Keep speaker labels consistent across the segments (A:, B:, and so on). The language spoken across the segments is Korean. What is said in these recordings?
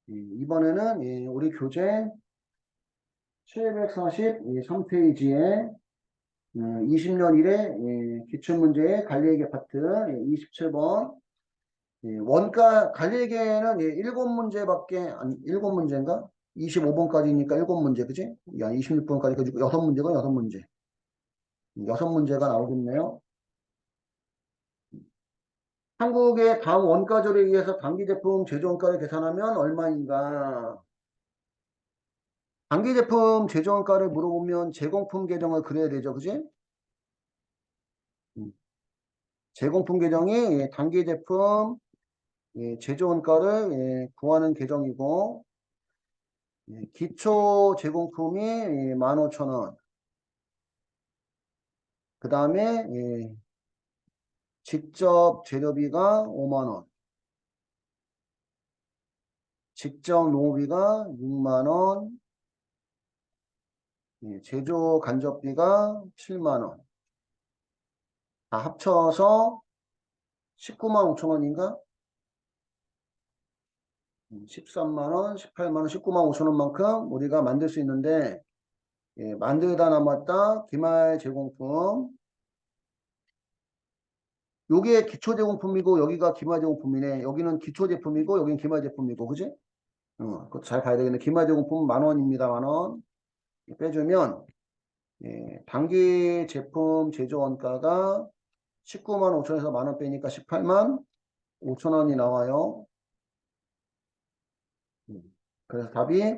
A: 이번에는 우리 교재 743페이지에 20년 1회 기출문제의 관리회계 파트 27번 원가 관리회계는 7문제밖에 아니 7문제인가? 25번까지니까 7문제 그지? 야 26번까지 그 6문제가 6문제 6문제가 나오겠네요. 한국의 다음 원가조례에 의해서 단기제품 제조원가를 계산하면 얼마인가? 단기제품 제조원가를 물어보면 제공품 계정을 그려야 되죠. 그지? 제공품 계정이 단기제품 제조원가를 구하는 계정이고 기초 제공품이 15,000원 그 다음에 직접 재료비가 5만원 직접 노무비가 6만원 제조 간접비가 7만원 다 합쳐서 19만 5천원인가? 13만원, 18만원, 19만 5천원만큼 우리가 만들 수 있는데 만들다 남았다 기말 제공품 요게 기초 제공품이고 여기가 기말 제공품이네. 여기는 기초 제품이고 여기는 기말 제품이고 그지? 그거 잘 봐야 되겠네. 기말 제공품 10,000원입니다. 10,000원 빼주면 단기 제품 제조 원가가 19만 5천원에서 10,000원 빼니까 18만 5천원이 나와요. 그래서 답이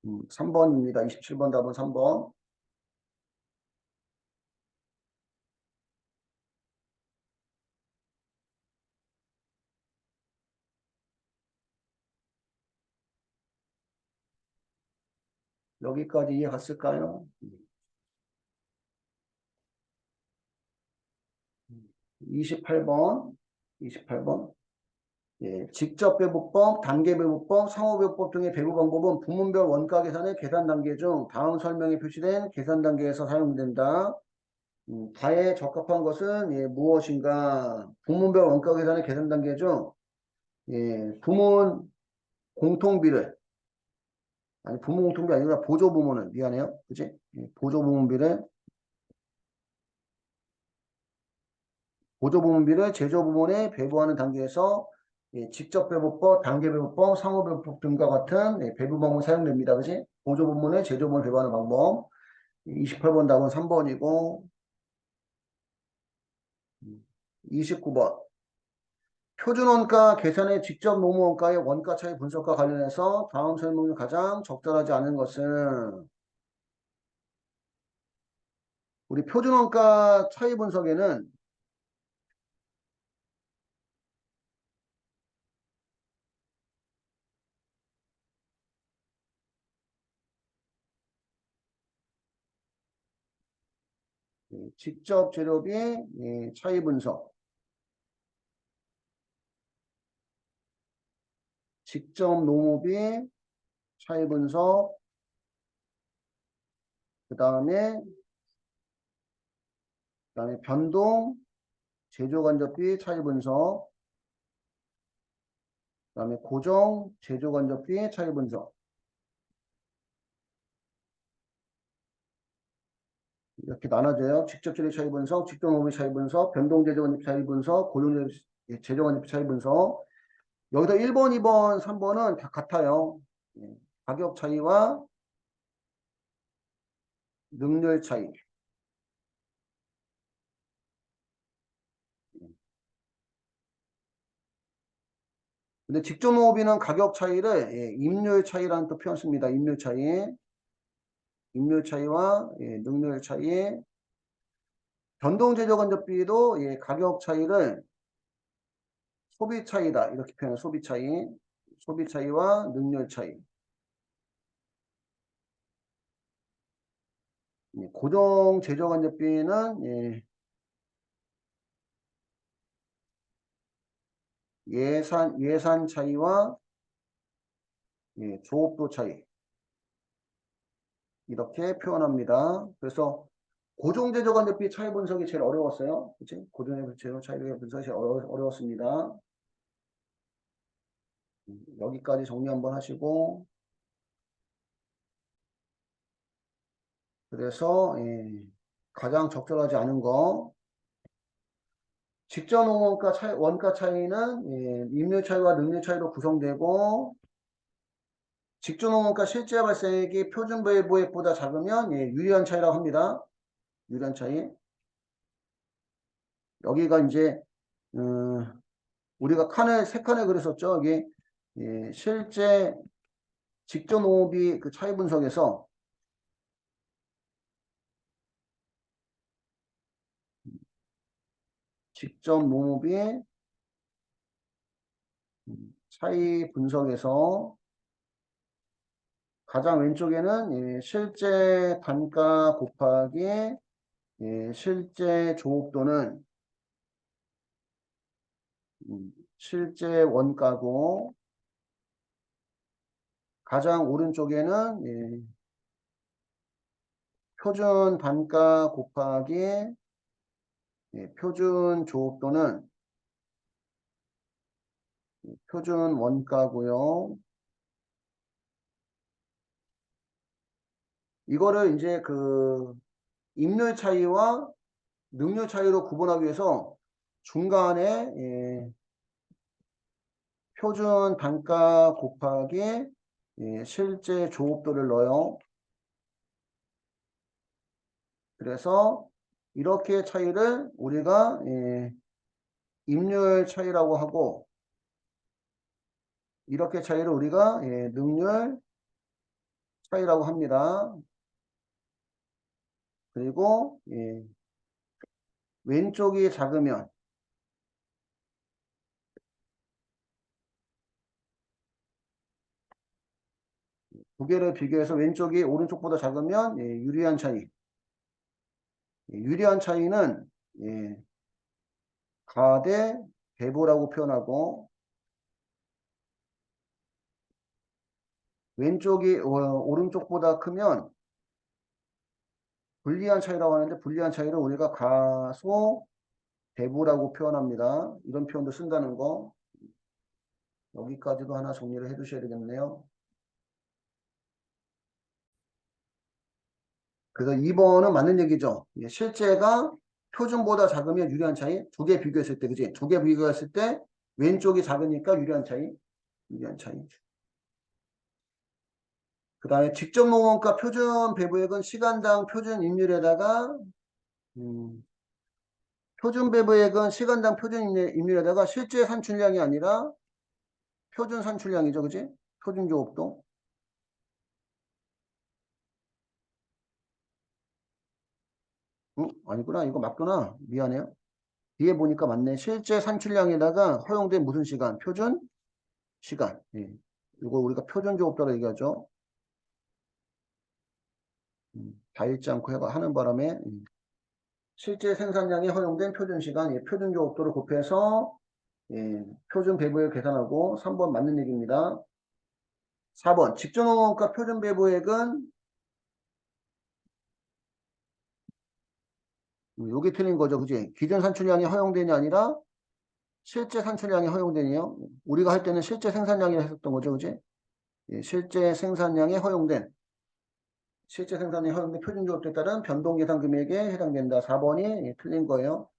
A: 3번입니다. 27번 답은 3번. 여기까지 이해 갔을까요? 28번. 직접 배부법, 단계 배부법, 상호 배부법 등의 배부 방법은 부문별 원가 계산의 계산 단계 중 다음 설명에 표시된 계산 단계에서 사용된다. 다에 적합한 것은 무엇인가? 부문별 원가 계산의 계산 단계 중 부문 공통비를 아니 부문 공통비 아니라 보조 부문을 미안해요. 그치? 보조 부문비를 제조 부문에 배부하는 단계에서 직접 배부법, 단계 배부법, 상호 배부법 등과 같은 배부 방법이 사용됩니다. 그치? 보조 부문에 제조 부문을 배부하는 방법. 28번 답은 3번이고 29번 표준원가 계산의 직접 노무원가의 원가 차이 분석과 관련해서 다음 설명이 가장 적절하지 않은 것은 우리 표준원가 차이 분석에는 직접 재료비 차이 분석, 직접 노무비 차이 분석, 그 다음에 변동 제조간접비 차이 분석, 그 다음에 고정 제조간접비 차이 분석 이렇게 나눠져요. 직접 재료 차이 분석, 직접 노무비 차이 분석, 변동 제조간접비 차이 분석, 고정 제조간접비 차이 분석. 여기서 1번, 2번, 3번은 다 같아요. 가격 차이와 능률 차이. 근데 직접 노무비는 가격 차이를 임률 차이라는 또 표현 씁니다. 임률 차이. 임률 차이와 능률 차이. 변동 제조 간접비도 가격 차이를 소비 차이다. 이렇게 표현해요. 소비 차이. 소비 차이와 능률 차이. 고정 제조 간접비는 예산 차이와 조업도 차이. 이렇게 표현합니다. 그래서 고정제조 간접비 차이 분석이 제일 어려웠어요. 그치? 고정제조 차이 분석이 제일 어려웠습니다. 여기까지 정리 한번 하시고, 그래서 가장 적절하지 않은 거, 직전 원가 차이, 원가 차이는 임률 차이와 능률 차이로 구성되고, 직전 원가 실제 발생액이 표준 배부액보다 작으면 유리한 차이라고 합니다. 유리한 차이. 여기가 이제 우리가 세 칸을 그렸었죠. 여기 실제 직전 농업이 그 차이 분석에서 직접 농업이 차이 분석에서 가장 왼쪽에는 실제 단가 곱하기 실제 조업도는 실제 원가고, 가장 오른쪽에는 표준 단가 곱하기 표준 조업도는 표준 원가고요. 이거를 이제 그 임률 차이와 능률 차이로 구분하기 위해서 중간에 표준 단가 곱하기 실제 조업도를 넣어요. 그래서 이렇게 차이를 우리가 임률 차이라고 하고, 이렇게 차이를 우리가 능률 차이라고 합니다. 그리고 왼쪽이 작으면 두 개를 비교해서 왼쪽이 오른쪽보다 작으면 유리한 차이. 유리한 차이는 가대 배부라고 표현하고, 왼쪽이 오른쪽보다 크면 불리한 차이라고 하는데, 불리한 차이를 우리가 가소 배부라고 표현합니다. 이런 표현도 쓴다는 거. 여기까지도 하나 정리를 해 두셔야 되겠네요. 그래서 2번은 맞는 얘기죠. 실제가 표준보다 작으면 유리한 차이. 두 개 비교했을 때, 그지? 두 개 비교했을 때 왼쪽이 작으니까 유리한 차이. 유리한 차이. 그 다음에 직접 농원가 표준 배부액은 시간당 표준 임률에다가 표준 배부액은 시간당 표준 임률에다가 실제 산출량이 아니라 표준 산출량이죠. 그지? 표준 조업도. 아니구나. 이거 맞구나. 미안해요. 뒤에 보니까 맞네. 실제 산출량에다가 허용된 무슨 시간? 표준 시간. 예. 이거 우리가 표준 조업도라고 얘기하죠. 다 읽지 않고 하는 바람에 실제 생산량에 허용된 표준 시간, 표준 조업도를 곱해서 표준 배부액 계산하고 3번 맞는 얘기입니다. 4번 직전원가 표준 배부액은 요게 틀린 거죠. 그지? 기존 산출량이 허용되냐 아니라 실제 산출량이 허용되네요. 우리가 할 때는 실제 생산량이 했었던 거죠. 그지? 실제 생산량에 허용된 표준 조업도에 따른 변동 계산 금액에 해당된다. 4번이 틀린 거예요.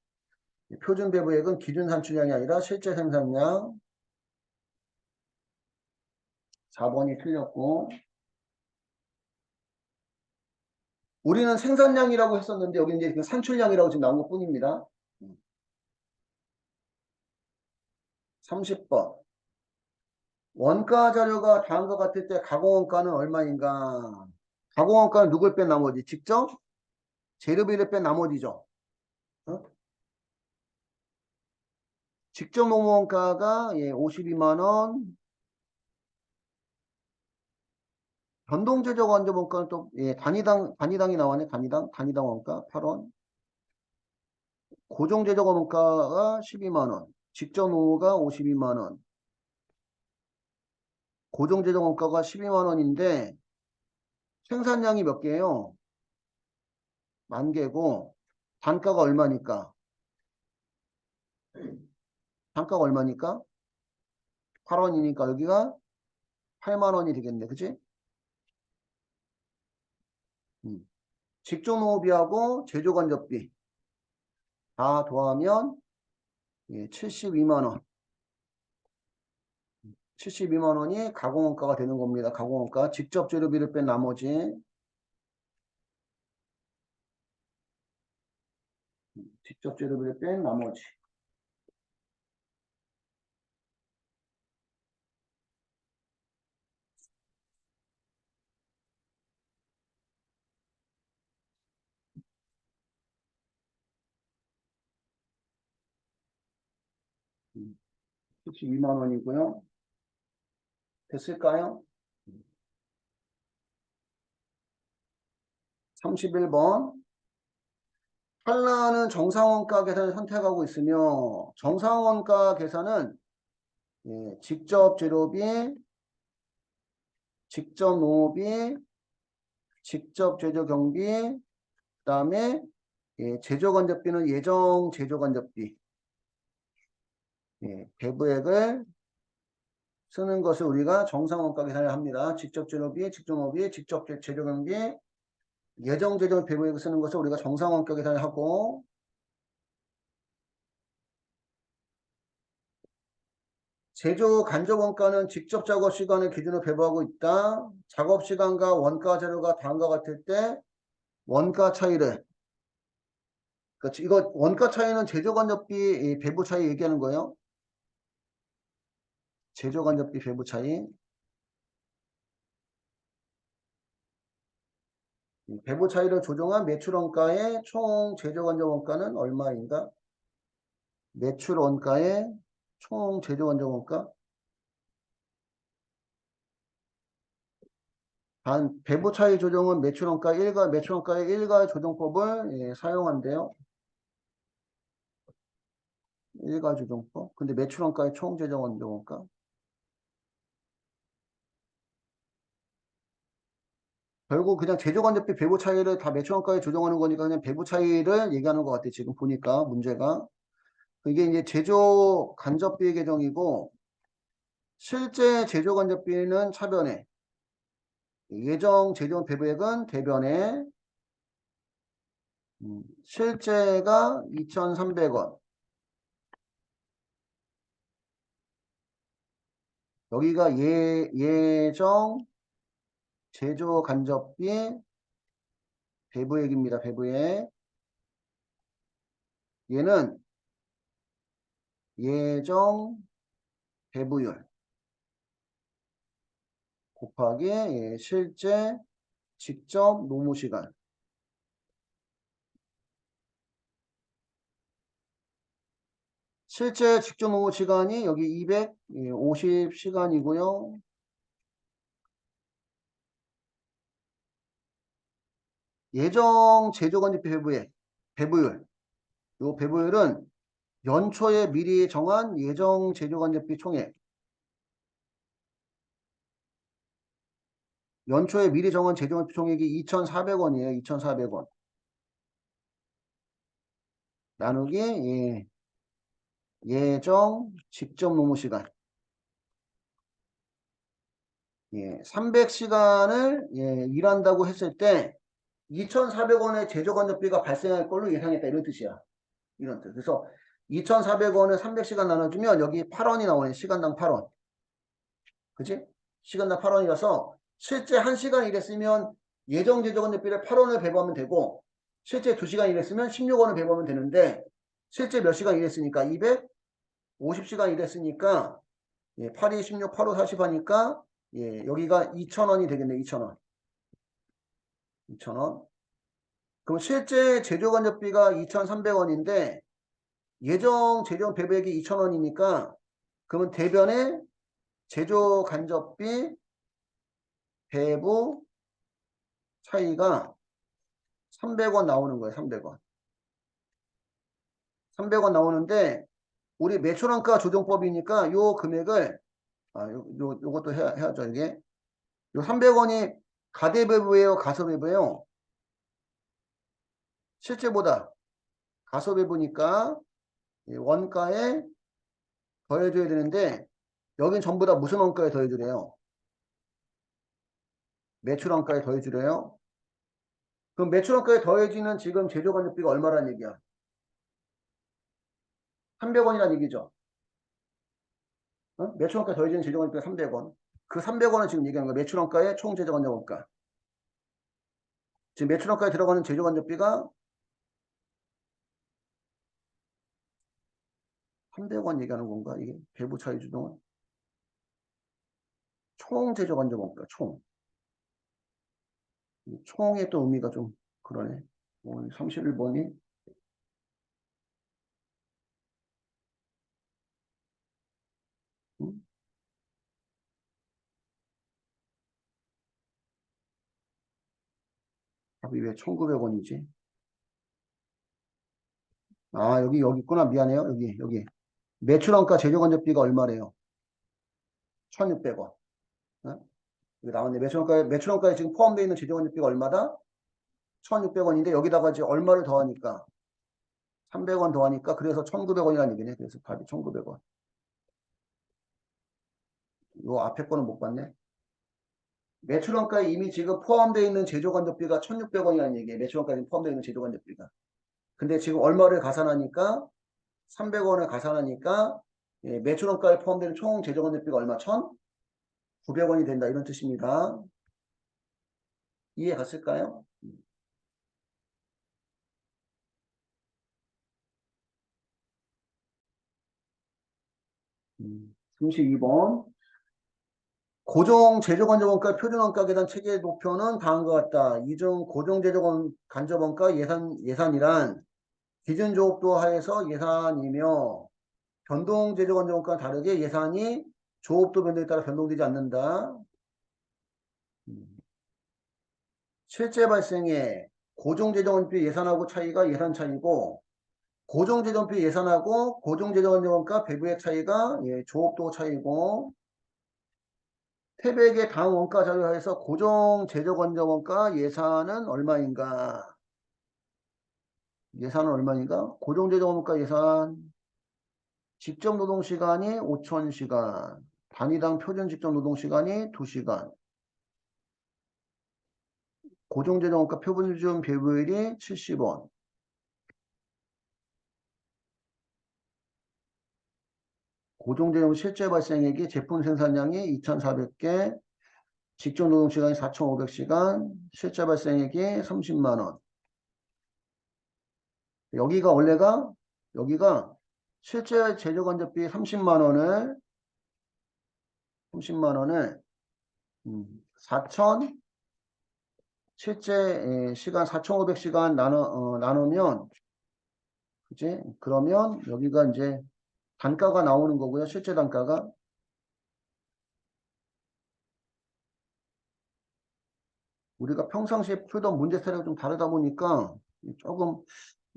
A: 표준 배부액은 기준 산출량이 아니라 실제 생산량. 4번이 틀렸고, 우리는 생산량이라고 했었는데 여기 이제 산출량이라고 지금 나온 것 뿐입니다. 30번. 원가 자료가 다음과 같을 때 가공원가는 얼마인가? 가공원가는 누굴 뺀 나머지? 직접 재료비를 뺀 나머지죠. 어? 직접 농원가가 52만 원. 변동재적 원자원가는 또 단위당이 나왔네. 단위당 원가 8원. 고정재적 원가가 12만 원. 직접 농어가 52만 원. 고정재정 원가가 12만 원인데 생산량이 몇 개예요? 10,000개고 단가가 얼마니까? 단가가 얼마니까? 8원이니까 여기가 8만 원이 되겠네. 그치? 직종노무비하고 제조간접비 다 더하면 72만 원. 72만 원이 가공원가가 되는 겁니다. 가공원가. 직접 재료비를 뺀 나머지. 직접 재료비를 뺀 나머지. 음, 72만 원이고요. 됐을까요? 31번. 한라는 정상원가 계산을 선택하고 있으며 정상원가 계산은 직접 재료비, 직접 농업비, 직접 제조 경비, 그다음에 제조간접비는 예정 제조간접비, 배부액을 쓰는 것을 우리가 정상원가 계산을 합니다. 직접 재료비, 직접 농업비, 직접 제조 경비, 예정 제조 배부액을 쓰는 것을 우리가 정상원가 계산을 하고 제조 간접 원가는 직접 작업 시간을 기준으로 배부하고 있다. 작업 시간과 원가 재료가 다음과 같을 때 원가 차이를 그렇지. 이거 원가 차이는 제조간접비 배부 차이 얘기하는 거예요. 제조간접비 배부 차이. 배부 차이를 조정한 매출 원가의 총 제조간접 원가는 얼마인가? 매출 원가의 총 제조간접 원가. 단 배부 차이 조정은 매출 원가 1가 매출 원가의 일가 조정법을 사용한대요. 일가 조정법. 근데 매출 원가의 총 제조간접 원가. 결국 그냥 제조간접비 배부 차이를 다 매출 원가에 조정하는 거니까 그냥 배부 차이를 얘기하는 것 같아. 지금 보니까 문제가. 이게 이제 제조간접비 계정이고 실제 제조간접비는 차변에 예정 제조 배부액은 대변에 실제가 2,300원 여기가 예정 제조간접비 배부액입니다. 배부액 얘는 예정 배부율 곱하기 실제 직접 노무시간 실제 직접 노무시간이 여기 250시간이고요. 예정 제조간접비 배부율 이 배부율은 연초에 미리 정한 예정 제조간접비 총액 연초에 미리 정한 제조간접비 총액이 2,400원이에요. 2,400원 나누기 예정 직접 노무시간 300시간을 일한다고 했을 때 2,400원의 제조간접비가 발생할 걸로 예상했다 이런 뜻이야. 이런 뜻. 그래서 2,400원을 300시간 나눠주면 여기 8원이 나오네. 시간당 8원. 그치? 시간당 8원이라서 실제 1시간 일했으면 예정 제조간접비를 8원을 배부하면 되고 실제 2시간 일했으면 16원을 배부하면 되는데 실제 몇 시간 일했으니까 250시간 일했으니까 8, 2, 16, 8, 5, 40 하니까 여기가 2,000원이 되겠네. 2,000원. 2,000원. 그럼 실제 제조간접비가 2,300원인데 예정 제조 배부액이 2,000원이니까 그러면 대변에 제조간접비 배부 차이가 300원 나오는 거예요. 300원. 300원 나오는데 우리 매출원가 조정법이니까 요 금액을 요것도 해야죠. 이게 요 300원이 가대배부예요, 가소배부예요? 실제보다 가소배부니까 원가에 더해줘야 되는데 여긴 전부 다 무슨 원가에 더해주래요? 매출원가에 더해주래요. 그럼 매출원가에 더해지는 지금 제조간접비가 얼마란 얘기야? 300원이란 얘기죠. 어? 매출원가에 더해지는 제조간접비가 300원. 그 300원은 지금 얘기하는 거야. 매출원가의 총 제조간접원가. 지금 매출원가에 들어가는 제조간접비가 300원 얘기하는 건가? 이게 배부 차이 주동은 총 제조간접원가. 총. 총의 또 의미가 좀 그러네. 오늘 31번이 음? 답이 왜 1900원이지? 아, 여기 있구나. 미안해요. 여기. 매출원가 제조간접비가 얼마래요? 1600원. 어? 여기 나왔네. 매출원가에 지금 포함되어 있는 제조간접비가 얼마다? 1600원인데 여기다가 이제 얼마를 더하니까 300원 더하니까 그래서 1900원이라는 얘기네. 그래서 답이 1900원. 요 앞에 거는 못 봤네. 매출원가에 이미 지금 포함되어 있는 제조간접비가 1600원이라는 얘기예요. 매출원가에 포함되어 있는 제조간접비가. 근데 지금 얼마를 가산하니까 300원을 가산하니까 예, 매출원가에 포함되는 총 제조간접비가 얼마? 1900원이 된다. 이런 뜻입니다. 이해 갔을까요? 음. 32번. 고정 제조간접원가 표준원가 계산 체계 목표는 다음과 같다. 이중 고정 제조간접원가 예산이란 기준 조업도 하에서 예산이며 변동 제조간접원가와 다르게 예산이 조업도 변동에 따라 변동되지 않는다. 음. 실제 발생의 고정재정원비 예산하고 차이가 예산 차이고 고정재정비 예산하고 고정재정원가 배부의 차이가 예, 조업도 차이고 태백의 당 원가 자료하에서 고정재정원가 예산은 얼마인가? 예산은 얼마인가? 고정재정원가 예산 직접 노동시간이 5,000시간 단위당 표준 직접 노동시간이 2시간 고정재정원가 표준준 배부율이 70원 고정재정 실제 발생액이 제품 생산량이 2,400개, 직접 노동시간이 4,500시간, 실제 발생액이 30만 원. 여기가 원래가 여기가 실제 재료간접비 30만 원을 4,000 실제 시간 4,500시간 나누면 그지? 그러면 여기가 이제 단가가 나오는 거고요. 실제 단가가 우리가 평상시에 풀던 문제 사례가 좀 다르다 보니까 조금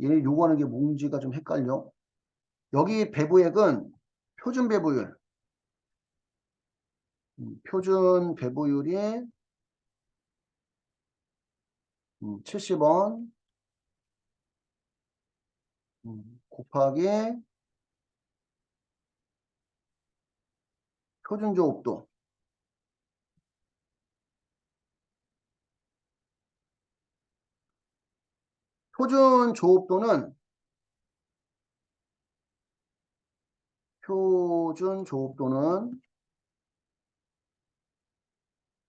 A: 얘 요구하는 게 뭔지가 좀 헷갈려. 여기 배부액은 표준 배부율. 표준 배부율이 70원 곱하기 표준 조업도. 표준 조업도는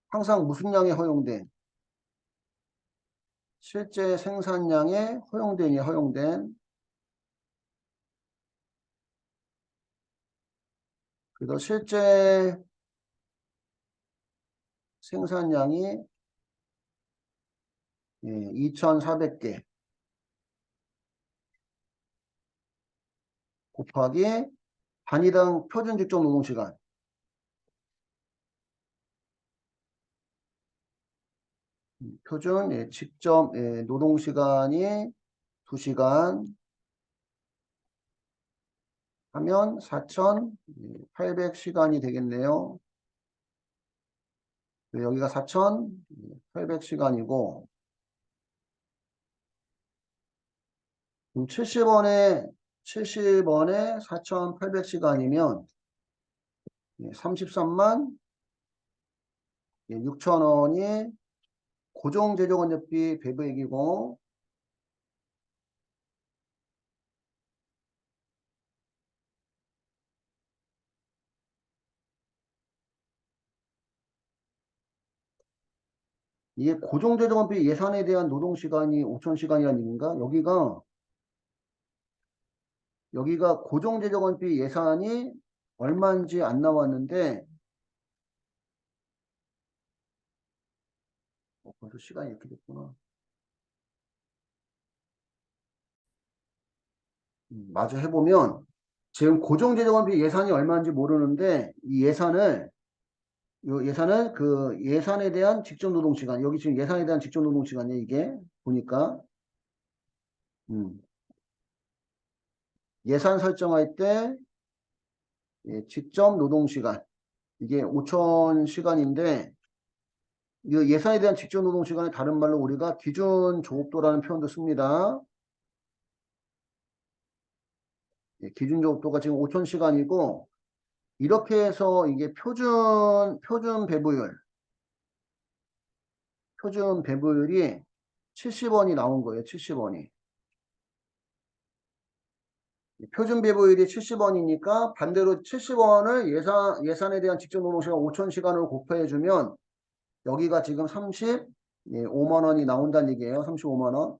A: 항상 무슨 양에 허용된? 실제 생산량에 허용된. 그래서 실제 생산량이 2,400개 곱하기 단위당 표준 직접 노동시간. 표준 직접 노동시간이 2시간 하면 4,800시간이 되겠네요. 여기가 4,800시간이고 70원에 4,800시간이면 33만 6천원이 고정재정원료비 배부액이고 이게 고정재정원비 예산에 대한 노동시간이 5,000시간이라는 얘기인가? 여기가 고정재정원비 예산이 얼마인지 안 나왔는데 벌써 시간이 이렇게 됐구나. 마저 해보면 지금 고정재정원비 예산이 얼마인지 모르는데 이 예산을 그 예산에 대한 직접 노동시간 여기 지금 예산에 대한 직접 노동시간이에요. 이게 보니까 예산 설정할 때 직접 노동시간 이게 5,000시간인데 이 예산에 대한 직접 노동시간을 다른 말로 우리가 기준 조업도라는 표현도 씁니다. 기준 조업도가 지금 5,000시간이고 이렇게 해서 이게 표준 배부율이 70원이 나온 거예요. 70원이. 표준 배부율이 70원이니까 반대로 70원을 예산에 대한 직접 노동시간 5,000시간으로 곱해주면 여기가 지금 35만 원이 나온다는 얘기예요. 35만 원.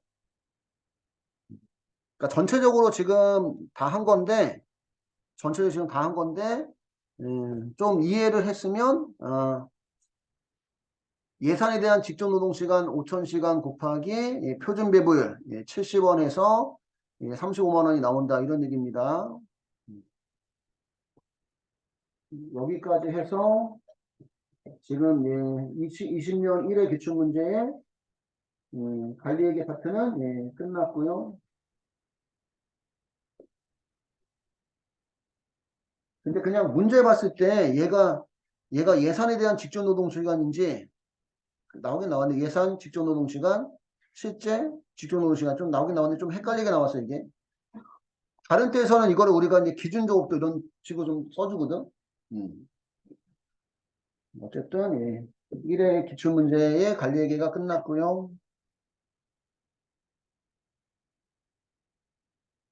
A: 그러니까 전체적으로 지금 다 한 건데 좀 이해를 했으면 예산에 대한 직접 노동시간 5,000시간 곱하기 표준 배부율 70원에서 35만 원이 나온다 이런 얘기입니다. 여기까지 해서 지금 20년 1회 기출문제의 관리회계 파트는 끝났고요. 근데 그냥 문제 봤을 때 얘가 예산에 대한 직접 노동 시간인지 나오긴 나왔는데 예산 직접 노동 시간 실제 직접 노동 시간 좀 나오긴 나왔는데 좀 헷갈리게 나왔어요. 이게 다른 때에서는 이거를 우리가 이제 기준 조업도 이런 식으로 좀 써주거든. 어쨌든 1회 기출문제의 관리회계가 끝났고요.